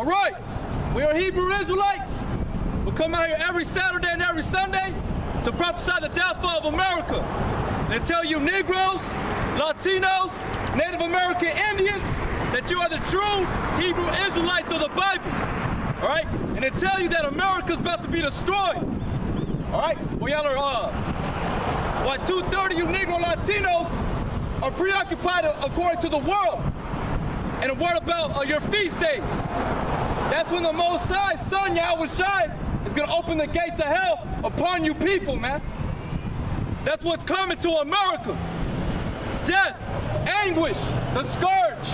All right, we are Hebrew Israelites. We come out here every Saturday and every Sunday to prophesy the downfall of America. They tell you Negroes, Latinos, Native American Indians that you are the true Hebrew Israelites of the Bible. All right, and they tell you that America's about to be destroyed. All right, well y'all are, why 2/3 you Negro Latinos are preoccupied according to the world. And what about your feast days? That's when the Most High, Son Yahweh Shai, is going to open the gates of hell upon you people, man. That's what's coming to America. Death, anguish, the scourge.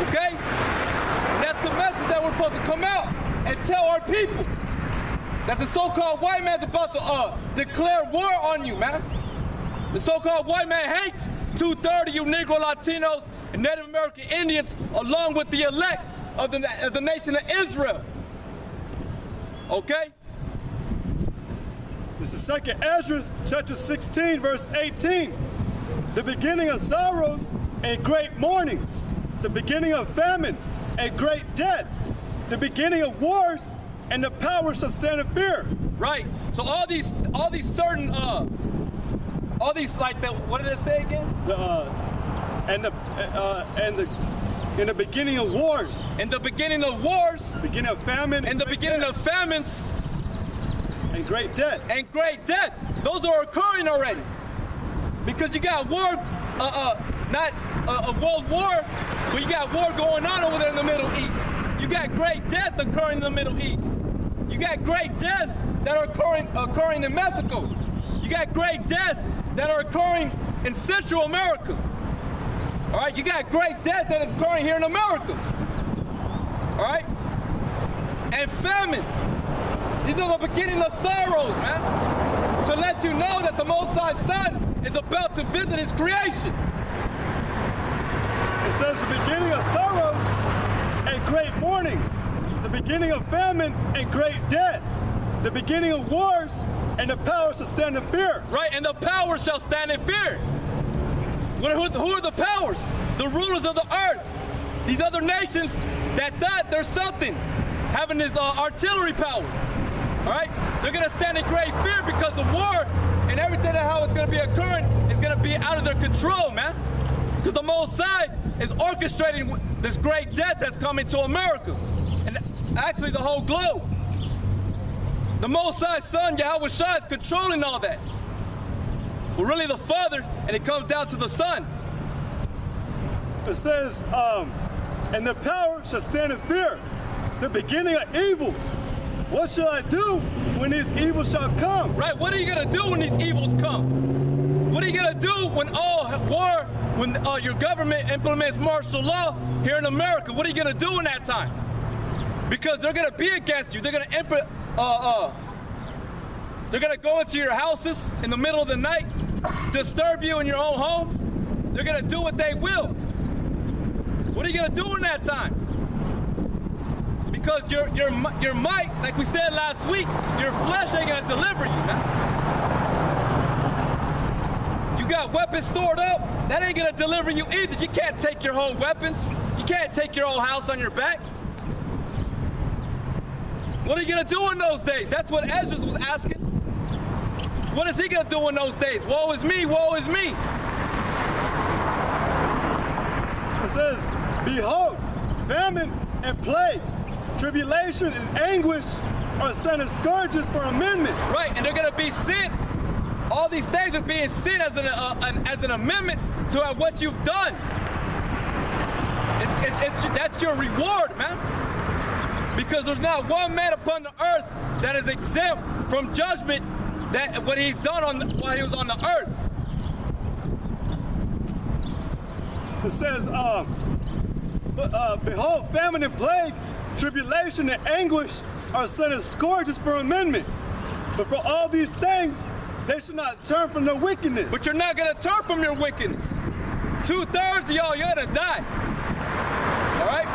Okay? And that's the message that we're supposed to come out and tell our people. That the so-called white man's about to declare war on you, man. The so-called white man hates 2/3 of you Negro Latinos and Native American Indians, along with the elect of the nation of Israel. Okay? This is 2nd Ezra, chapter 16, verse 18. The beginning of sorrows and great mournings, the beginning of famine and great death, the beginning of wars, and the power shall stand in fear. Right. So all these certain all these like that. What did it say again? In the beginning of wars. In the beginning of wars. Beginning of famine. In the beginning of famines. And great death. And great death. Those are occurring already. Because you got war, not a world war, but you got war going on over there in the Middle East. You got great death occurring in the Middle East. You got great deaths that are occurring in Mexico. You got great deaths that are occurring in Central America. All right, you got great death that is occurring here in America. All right? And famine. These are the beginning of sorrows, man. To let you know that the Most High Son is about to visit his creation. It says the beginning of sorrows and great mournings, the beginning of famine and great death, the beginning of wars, and the power shall stand in fear. Right, and the power shall stand in fear. Who are the powers? The rulers of the earth. These other nations that thought there's something, having this artillery power. All right? They're going to stand in great fear because the war and everything that how it's going to be occurring is going to be out of their control, man. Because the Most High is orchestrating this great death that's coming to America. And actually the whole globe. The Most High Son, Yahweh Shai, is controlling all that. We're really the Father, and it comes down to the Son. It says, and the power shall stand in fear, the beginning of evils. What shall I do when these evils shall come? Right, what are you gonna do when these evils come? What are you gonna do when when your government implements martial law here in America? What are you gonna do in that time? Because they're gonna be against you. They're gonna they're gonna go into your houses in the middle of the night, disturb you in your own home. They're gonna do what they will. What are you gonna do in that time? Because your might, like we said last week, your flesh ain't gonna deliver you, man. You got weapons stored up, that ain't gonna deliver you either. You can't take your whole weapons. You can't take your whole house on your back. What are you gonna do in those days? That's what Ezra was asking. What is he gonna do in those days? Woe is me, woe is me. It says, behold, famine and plague, tribulation and anguish are sent as scourges for amendment. Right, and they're gonna be sent. All these things are being sent as an amendment to what you've done. That's your reward, man. Because there's not one man upon the earth that is exempt from judgment that what he's done while he was on the earth. It says, behold, famine and plague, tribulation and anguish are sent as scourges for amendment. But for all these things, they should not turn from their wickedness. But you're not gonna turn from your wickedness. 2/3 of y'all, you're gonna die. All right?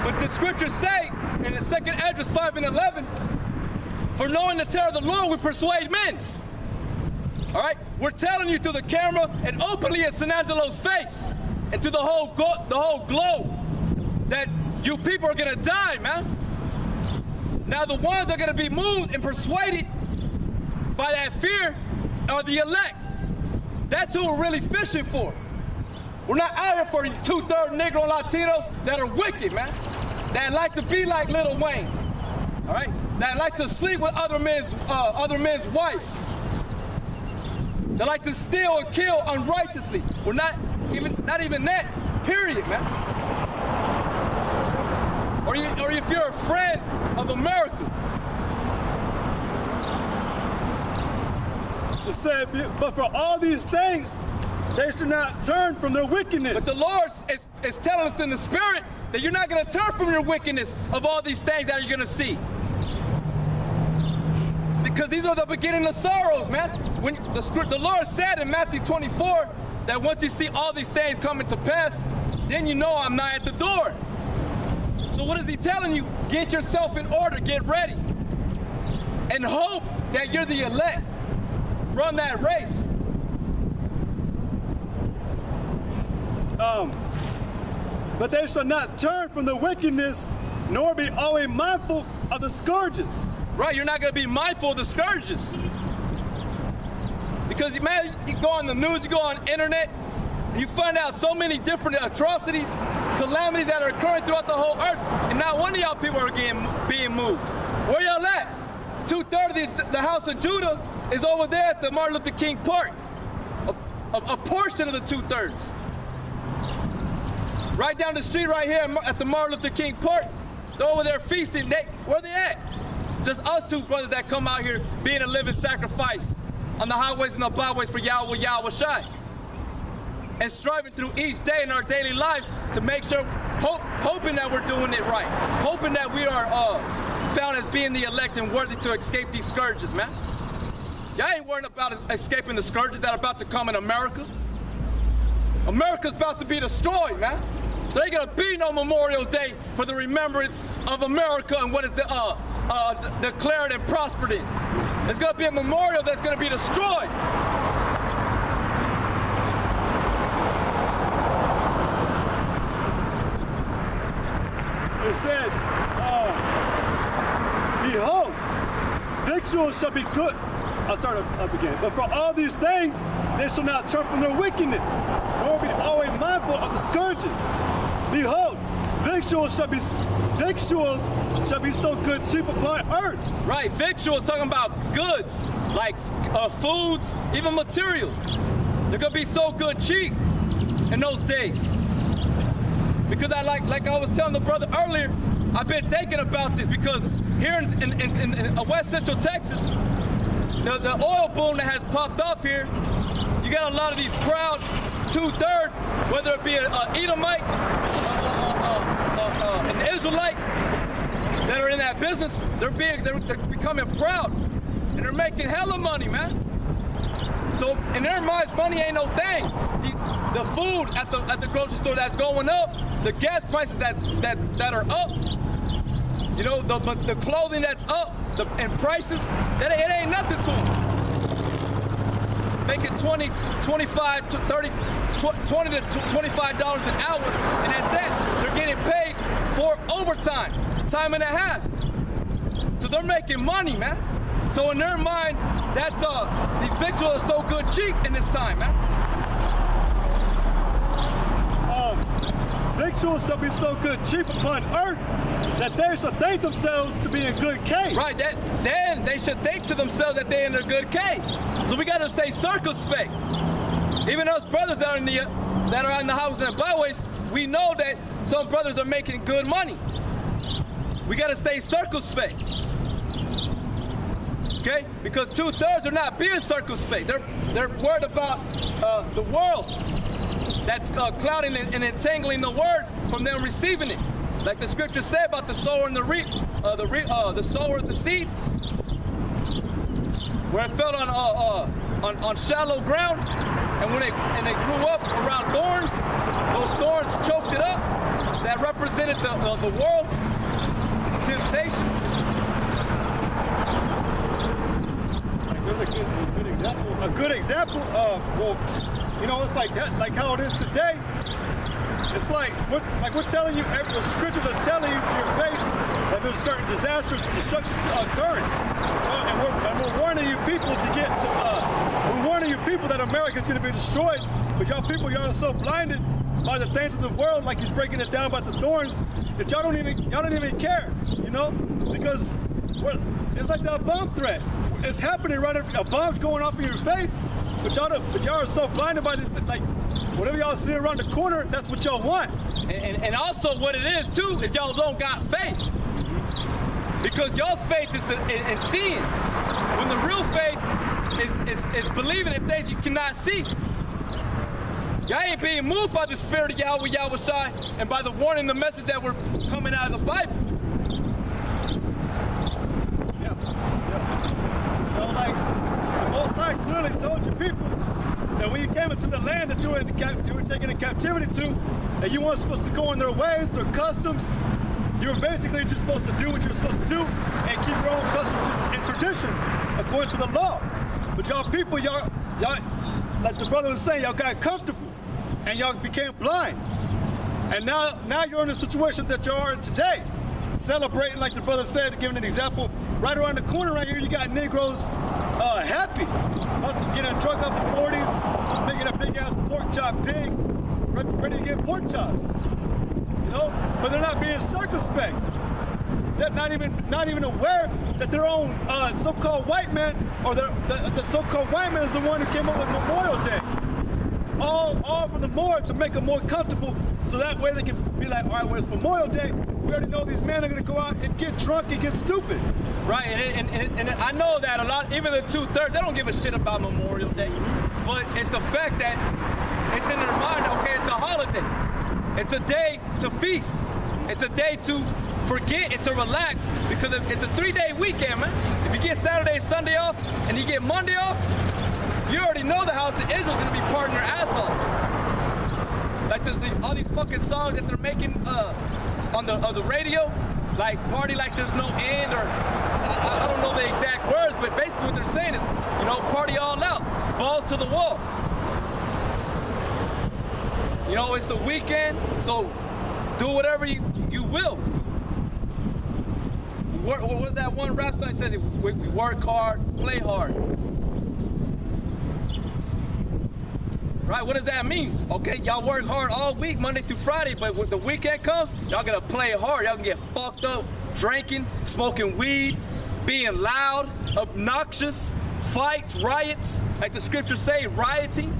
But the scriptures say in the 2nd Ezra 5 and 11, for knowing the terror of the Lord, we persuade men. All right? We're telling you through the camera and openly at San Angelo's face and to the whole globe that you people are gonna die, man. Now the ones that are gonna be moved and persuaded by that fear are the elect. That's who we're really fishing for. We're not out here for these 2/3 Negro and Latinos that are wicked, man. That like to be like Lil Wayne, all right? That like to sleep with other men's wives. They like to steal and kill unrighteously. We're not even that, period, man. Or if you're a friend of America. It said, but for all these things, they should not turn from their wickedness. But the Lord is telling us in the Spirit that you're not going to turn from your wickedness of all these things that you're going to see. Because these are the beginning of sorrows, man. When the Lord said in Matthew 24 that once you see all these things coming to pass, then you know I'm nigh at the door. So what is he telling you? Get yourself in order, get ready, and hope that you're the elect. Run that race. But they shall not turn from the wickedness, nor be always mindful of the scourges. Right, you're not going to be mindful of the scourges. Because, man, you go on the news, you go on the internet, and you find out so many different atrocities, calamities that are occurring throughout the whole earth, and not one of y'all people are being moved. Where y'all at? 2/3 of the house of Judah is over there at the Martin Luther King Park. A portion of the 2/3. Right down the street right here at the Martin Luther King Park, they're over there feasting. Where they at? Just us two brothers that come out here being a living sacrifice on the highways and the byways for Yahweh Shai. And striving through each day in our daily lives to make sure, hoping that we're doing it right. Hoping that we are found as being the elect and worthy to escape these scourges, man. Y'all ain't worried about escaping the scourges that are about to come in America. America's about to be destroyed, man. There ain't gonna be no Memorial Day for the remembrance of America and what is declared and prospered in. There's gonna be a memorial that's gonna be destroyed. It said, behold, victuals shall be good. I'll start up again. But for all these things, they shall not turn from their wickedness, nor be always mindful of the scourges. Behold, victuals shall be so good cheap upon earth. Right, victuals talking about goods, like foods, even material. They're gonna be so good cheap in those days. Because like I was telling the brother earlier, I've been thinking about this because here in West Central Texas, the oil boom that has popped off here, you got a lot of these proud 2/3, whether it be an Edomite, an Israelite, that are in that business. They're becoming proud, and they're making hella money, man. So in their minds, money ain't no thing. The food at the grocery store that's going up, the gas prices that are up, you know, the clothing that's up, and prices, it ain't nothing to them. Making $20 to $25 an hour, and at that, they're getting paid for overtime, time and a half. So they're making money, man. So in their mind, that's these victuals are so good cheap in this time, man. Victuals shall be so good cheap upon earth that they shall think themselves to be in good case. Right, then they should think to themselves that they're in a good case. So we got to stay circumspect. Even those brothers that are on the highways and the byways, we know that some brothers are making good money. We got to stay circumspect. Okay? Because 2/3 are not being circumspect. They're worried about the world that's clouding and entangling the word from them receiving it. Like the scripture said about the sower and the sower of the seed, where it fell on shallow ground, and when it grew up around thorns, those thorns choked it up. That represented the world, temptations. There's a good example. A good example. Well, you know, it's like that, like how it is today. It's like we're telling you, the scriptures are telling you to your face that there's certain disasters, destructions occurring, and we're warning you people to get to. We're warning you people that America is going to be destroyed, but y'all people, y'all are so blinded by the things of the world, like he's breaking it down about the thorns, that y'all don't even care, you know, because it's like that bomb threat. It's happening right. A bomb's going off in your face, but y'all are so blinded by this, like whatever y'all see around the corner, that's what y'all want. And also what it is too is y'all don't got faith, because y'all's faith is in seeing, when the real faith is believing in things you cannot see. Y'all ain't being moved by the spirit of Yahweh Shai and by the warning, the message that we're coming out of the Bible. Yeah. So like, the Most High clearly told you people that when you came into the land that you were taken in captivity to, and you weren't supposed to go in their ways, their customs. You were basically just supposed to do what you're supposed to do and keep your own customs and traditions according to the law. But y'all people, y'all, like the brother was saying, y'all got comfortable and y'all became blind. And now you're in a situation that you are in today, celebrating, like the brother said, giving an example. Right around the corner right here, you got Negroes happy, about to get drunk off the 40s, making a big ass pork chop pig, ready to get pork chops. You know, but they're not being circumspect. They're not even aware that their own so-called white man, or the so-called white man, is the one who came up with Memorial Day. All for the more to make them more comfortable, so that way they can be like, all right, when it's Memorial Day, we already know these men are gonna go out and get drunk and get stupid. Right, and I know that a lot, even the 2/3, they don't give a shit about Memorial Day, but it's the fact that it's in their mind. Okay, it's a holiday. It's a day to feast. It's a day to forget and to relax, because it's a 3-day weekend, man. If you get Saturday and Sunday off and you get Monday off, you already know the house of Israel's gonna be partying their ass off. Like all these fucking songs that they're making on the radio, like party like there's no end, or I don't know the exact words, but basically what they're saying is, you know, party all out, balls to the wall. You know, it's the weekend, so do whatever you will. What was that one rap song that said, we work hard, play hard? Right, what does that mean? Okay, y'all work hard all week, Monday through Friday, but when the weekend comes, y'all gonna play hard. Y'all can get fucked up, drinking, smoking weed, being loud, obnoxious, fights, riots, like the scriptures say, rioting.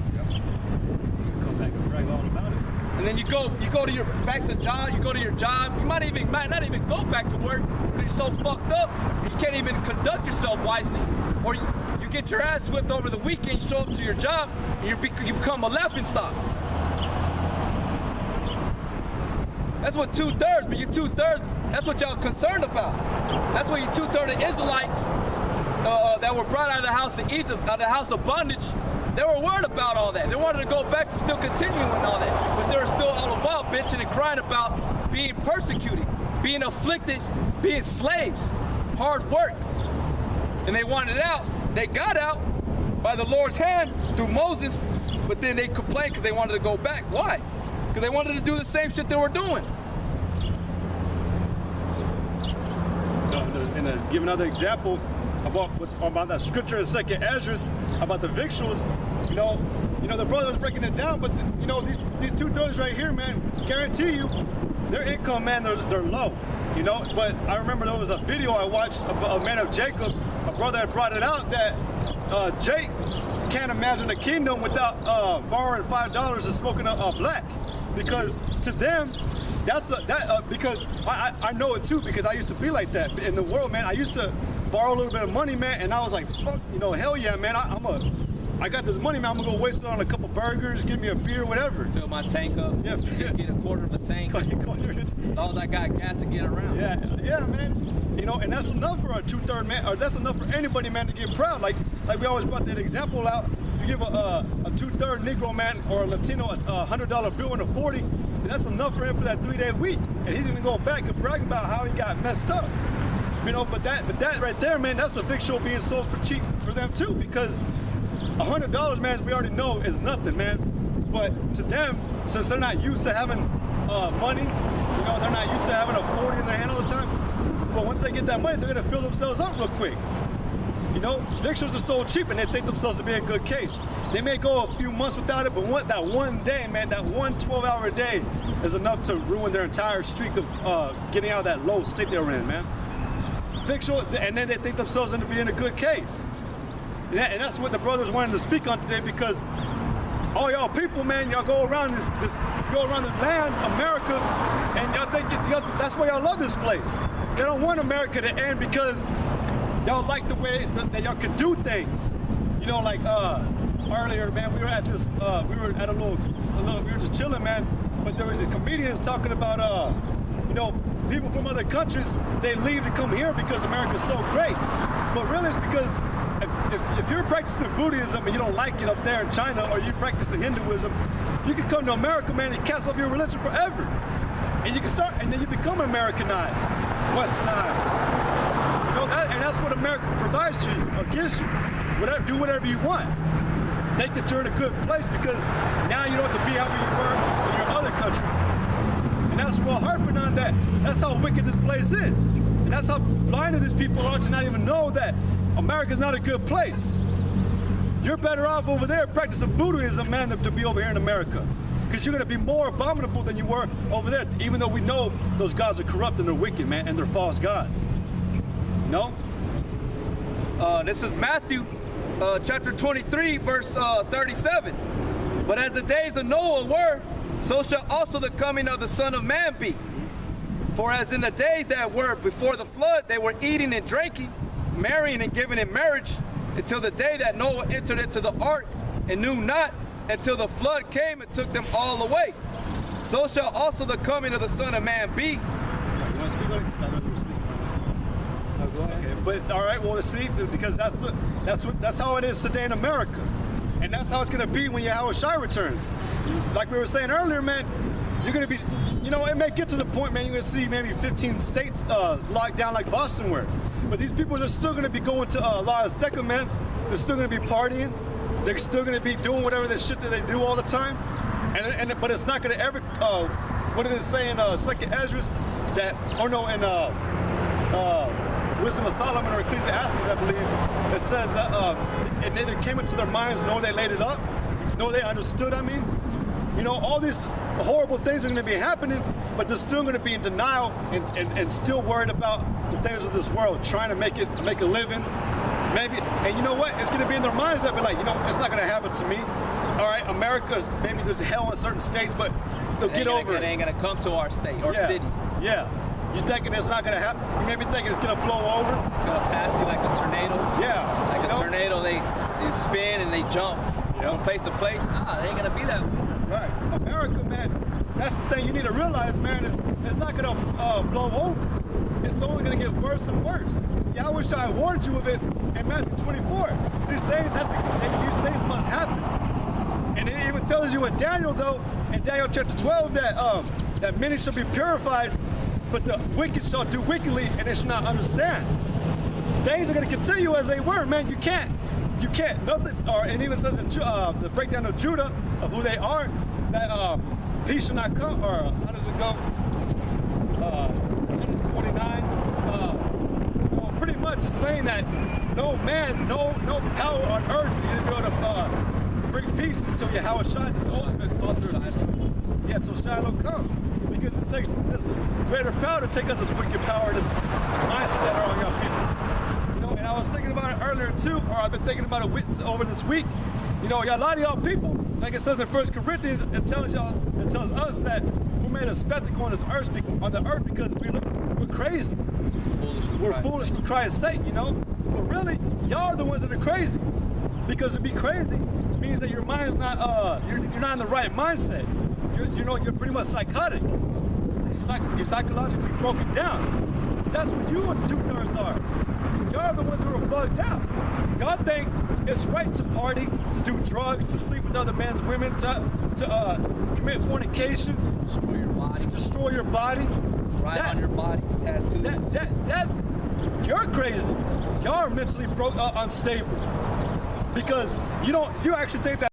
And then you go to your back to job. You go to your job. You might not even go back to work because you're so fucked up. You can't even conduct yourself wisely. Or you get your ass whipped over the weekend. You show up to your job and you become a laughingstock. That's what 2/3. But your 2/3. That's what y'all concerned about. That's what you 2/3 of Israelites that were brought out of the house of Egypt, out of the house of bondage. They were worried about all that. They wanted to go back to still continuing all that. But they were still all about bitching and crying about being persecuted, being afflicted, being slaves, hard work. And they wanted out. They got out by the Lord's hand through Moses, but then they complained because they wanted to go back. Why? Because they wanted to do the same shit they were doing. And give another example about that scripture in 2nd Ezra about the victuals, you know, the brother was breaking it down, but these 2/3 right here, man, guarantee you, their income, man, they're low, you know. But I remember there was a video I watched of a man of Jacob, a brother had brought it out that Jake can't imagine a kingdom without borrowing $5 and smoking a black, because to them, because I know it too, because I used to be like that in the world, man. I used to borrow a little bit of money, man, and I was like, fuck, hell yeah, man, I got this money, man, I'm gonna go waste it on a couple burgers, give me a beer, whatever. Fill my tank up. Yeah. Get a quarter of a tank. As long as I got gas to get around. Yeah, man. And that's enough for a 2/3 man, or that's enough for anybody, man, to get proud. Like we always brought that example out. You give a 2/3 Negro man or a Latino a $100 bill and a 40, and that's enough for him for that 3-day week. And he's gonna go back and brag about how he got messed up. But that right there, man, that's a victual being sold for cheap for them too, because $100, man, as we already know, is nothing, man. But to them, since they're not used to having money. You know, they're not used to having a 40 in their hand all the time. But once they get that money, they're gonna fill themselves up real quick. You know, victuals are so cheap and they think themselves to be a good case. They may go a few months without it, but that one day, man, that one 12-hour day is enough to ruin their entire streak of getting out of that low state they were in, man. Victual, and then they think themselves into being a good case. And that's what the brothers wanted to speak on today, because all y'all people, man, y'all go around this land, America, and y'all think that's why y'all love this place. They don't want America to end because y'all like the way that y'all can do things. You know, like earlier, man, we were at this, we were just chilling, man. But there was these comedians talking about, you know, people from other countries, they leave to come here because America's so great. But really, it's because if you're practicing Buddhism and you don't like it up there in China, or you're practicing Hinduism, you can come to America, man, and cast off your religion forever. And you can start, and then you become Americanized, Westernized. You know, and that's what America provides to you, or gives you. Do whatever you want. Think that you're in a good place because now you don't have to be how you were in your other country. And that's what we're harping on that. That's how wicked this place is. And that's how blinded these people are to not even know that America's not a good place. You're better off over there practicing Buddhism, man, than to be over here in America. Because you're going to be more abominable than you were over there, even though we know those gods are corrupt and they're wicked, man, and they're false gods. You know? This is Matthew chapter 23, verse 37. But as the days of Noah were, so shall also the coming of the Son of Man be. For as in the days that were before the flood, they were eating and drinking, marrying and giving in marriage, until the day that Noah entered into the ark, and knew not until the flood came and took them all away. So shall also the coming of the Son of Man be. You want to speak on it? I know you were speaking on it. Okay, but all right, well, see, because that's how it is today in America, and that's how it's gonna be when Yahweh Shai returns. Like we were saying earlier, man, you're gonna be, you know, it may get to the point, man, you're gonna see maybe 15 states locked down like Boston were, but these people are still gonna be going to La Azteca, man. They're still gonna be partying. They're still gonna be doing whatever the shit that they do all the time, but it's not gonna ever. What did it say in Second Esdras? That, or no, in Wisdom of Solomon or Ecclesiastes, I believe, it says that it neither came into their minds nor they laid it up, nor they understood. I mean, you know, all these horrible things are going to be happening, but they're still going to be in denial and still worried about the things of this world, trying to make a living, maybe. And you know what? It's going to be in their minds that be like, you know, it's not going to happen to me. All right, America's, maybe there's hell in certain states, but they'll get over it. It ain't going to come to our state or city. Yeah. You thinking it's not gonna happen? You may be thinking it's gonna blow over. It's gonna pass you like a tornado. Yeah. Like a tornado, they spin and they jump from place to place. Nah, it ain't gonna be that way. Right. America, man, that's the thing you need to realize, man, is it's not gonna blow over. It's only gonna get worse and worse. Yeah, I wish I warned you of it in Matthew 24. These things must happen. And it even tells you in Daniel, though, in Daniel chapter 12, that many shall be purified, but the wicked shall do wickedly, and they shall not understand. Things are going to continue as they were, man. You can't, nothing, and even says in the breakdown of Judah, of who they are, that peace shall not come, or how does it go? Genesis 49, well, pretty much it's saying that no man, no power on earth is going to be able to bring peace until Yahweh Shai, the ultimate author of history. Yeah, until Shiloh comes. Because it takes this greater power to take out this wicked power, this mindset that are on young people. You know, and I was thinking about it earlier too, or I've been thinking about it over this week. You know, a lot of y'all people, like it says in 1 Corinthians, it tells us that we made a spectacle on the earth because we're crazy. We're foolish for Christ's sake, you know. But really, y'all are the ones that are crazy. Because to be crazy means that your mind's not, you're not in the right mindset. You're pretty much psychotic. You're psychologically broken down. That's what you and 2/3 are. Y'all are the ones who are bugged out. Y'all think it's right to party, to do drugs, to sleep with other men's women, to commit fornication, to destroy your body. Right on your body's tattooed. You're crazy. Y'all are mentally unstable. Because you actually think that